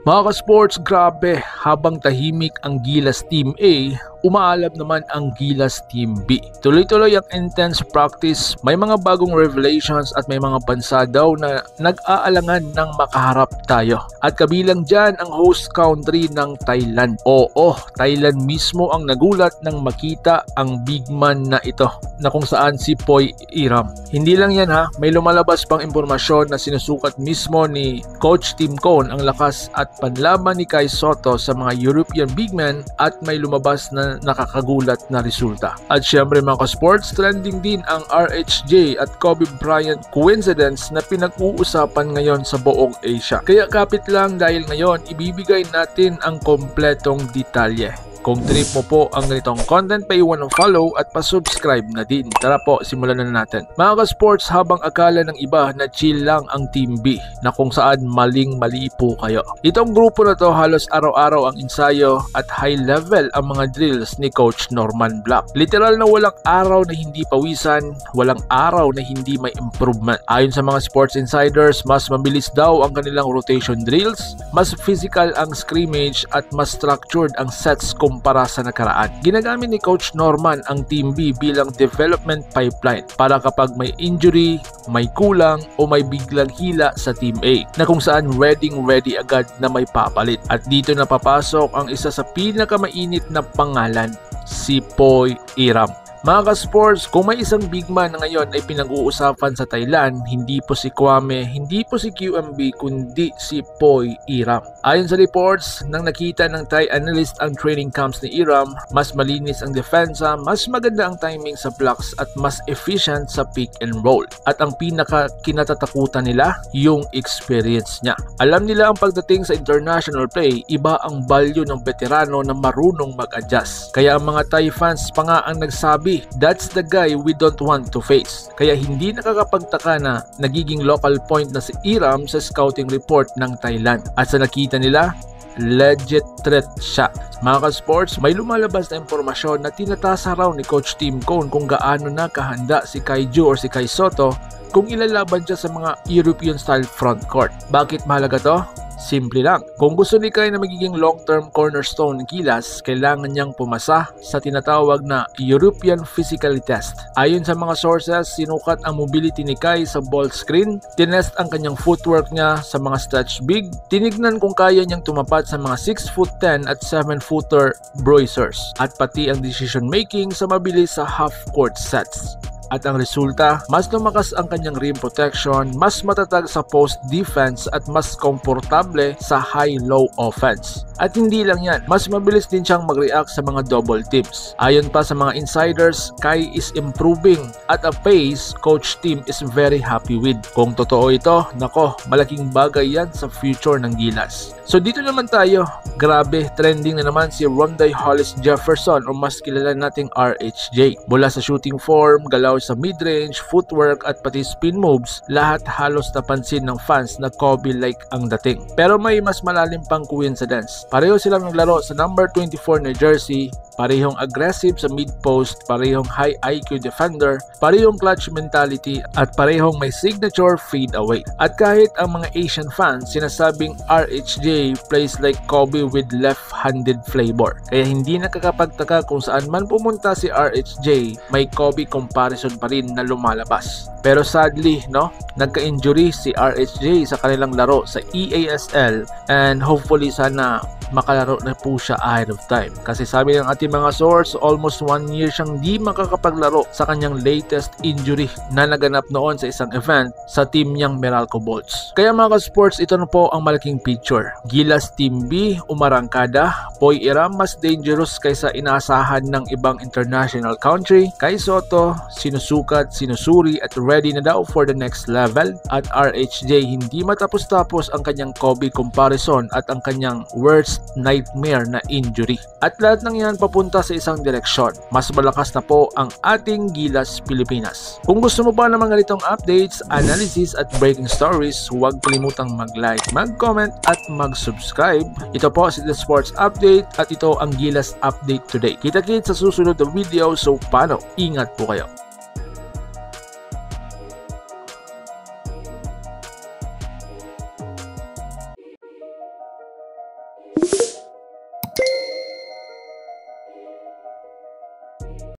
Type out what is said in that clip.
Mga ka-sports, grabe, habang tahimik ang Gilas Team A, umaalab naman ang Gilas Team B. Tuloy-tuloy ang intense practice, may mga bagong revelations at may mga bansa daw na nag-aalangan ng makaharap tayo. At kabilang dyan ang host country ng Thailand. Oo, Thailand mismo ang nagulat nang makita ang big man na ito, na kung saan si Poy Iram. Hindi lang yan ha, may lumalabas pang impormasyon na sinusukat mismo ni Coach Tim Cone ang lakas at panlaban ni Kai Sotto sa mga European big men at may lumabas na nakakagulat na resulta. At syempre mga ka-sports, trending din ang RHJ at Kobe Bryant coincidence na pinag-uusapan ngayon sa buong Asia. Kaya kapit lang dahil ngayon ibibigay natin ang kompletong detalye. Kung trip mo po ang ganitong content, paiwan ng follow at pa-subscribe na din. Tara po, simulan na natin. Mga ka-sports, habang akala ng iba na chill lang ang Team B, na kung saan maling-mali po kayo. Itong grupo na to halos araw-araw ang ensayo at high level ang mga drills ni Coach Norman Black. Literal na walang araw na hindi pawisan, walang araw na hindi may improvement. Ayon sa mga sports insiders, mas mabilis daw ang kanilang rotation drills, mas physical ang scrimmage at mas structured ang sets kumpara sa nakaraan. Ginagamit ni Coach Norman ang Team B bilang development pipeline para kapag may injury, may kulang o may biglang hila sa Team A, na kung saan ready agad na may papalit. At dito na papasok ang isa sa pinakamainit na pangalan, si Poy Iram. Mga ka-sports, kung may isang big man na ngayon ay pinag-uusapan sa Thailand, hindi po si Kwame, hindi po si QMB, kundi si Poy Iram. Ayon sa reports, nang nakita ng Thai analyst ang training camps ni Iram, mas malinis ang depensa, mas maganda ang timing sa blocks at mas efficient sa pick and roll. At ang pinaka-kinatatakutan nila, yung experience niya. Alam nila ang pagdating sa international play, iba ang value ng veterano na marunong mag-adjust. Kaya ang mga Thai fans pa nga ang nagsabi, that's the guy we don't want to face. Kaya hindi nakakapagtaka na nagiging local point na si Iram sa scouting report ng Thailand. At sa nakita nila, legit threat siya. Mga ka-sports, may lumalabas na impormasyon na tinatasa raw ni Coach Tim Cone kung gaano na kahanda si Kaiju or si Kai Sotto kung ilalaban siya sa mga European style frontcourt. Bakit mahalaga to? Simple lang. Kung gusto ni Kai na magiging long-term cornerstone ng Gilas, kailangan niyang pumasa sa tinatawag na European Physicality Test. Ayon sa mga sources, sinukat ang mobility ni Kai sa ball screen, tinest ang kanyang footwork niya sa mga stretch big, tinignan kung kaya niyang tumapat sa mga 6'10" at 7-footer bruisers, at pati ang decision making sa mabilis sa half-court sets. At ang resulta, mas lumakas ang kanyang rim protection, mas matatag sa post defense at mas komportable sa high-low offense. At hindi lang yan, mas mabilis din siyang mag-react sa mga double teams. Ayon pa sa mga insiders, Kai is improving at a pace Coach Tim is very happy with. Kung totoo ito, nako, malaking bagay yan sa future ng Gilas. So dito naman tayo, grabe, trending na naman si Rondae Hollis Jefferson o mas kilala nating RHJ. Mula sa shooting form, galaw sa mid-range, footwork at pati spin moves, lahat halos napansin ng fans na Kobe-like ang dating. Pero may mas malalim pang coincidence. Pareho silang naglaro sa number 24 na jersey, parehong aggressive sa mid-post, parehong high IQ defender, parehong clutch mentality, at parehong may signature fade away. At kahit ang mga Asian fans sinasabing RHJ plays like Kobe with left-handed flavor. Kaya hindi nakakapagtaka kung saan man pumunta si RHJ, may Kobe comparison pa rin na lumalabas. Pero sadly, no, nagka-injury si RHJ sa kanilang laro sa EASL and hopefully sana makalaro na po siya ahead of time. Kasi sabi ng ating mga source, almost 1 year siyang di makakapaglaro sa kanyang latest injury na naganap noon sa isang event sa team niyang Meralco Bolts. Kaya mga ka-sports, ito na po ang malaking picture. Gilas Team B, umarangkada. Poy Iram mas dangerous kaysa inaasahan ng ibang international country. Kai Sotto, sinusukat, sinusuri at ready na daw for the next level. At RHJ, hindi matapos-tapos ang kanyang Kobe comparison at ang kanyang worst nightmare na injury. At lahat ng yan papunta sa isang direksyon. Mas malakas na po ang ating Gilas Pilipinas. Kung gusto mo ba ng mga ganitong updates, analysis at breaking stories, huwag kalimutang mag-like, mag-comment at mag-subscribe. Ito po si The Sports Update at ito ang Gilas Update Today. Kita-kits sa susunod na video, so paano? Ingat po kayo.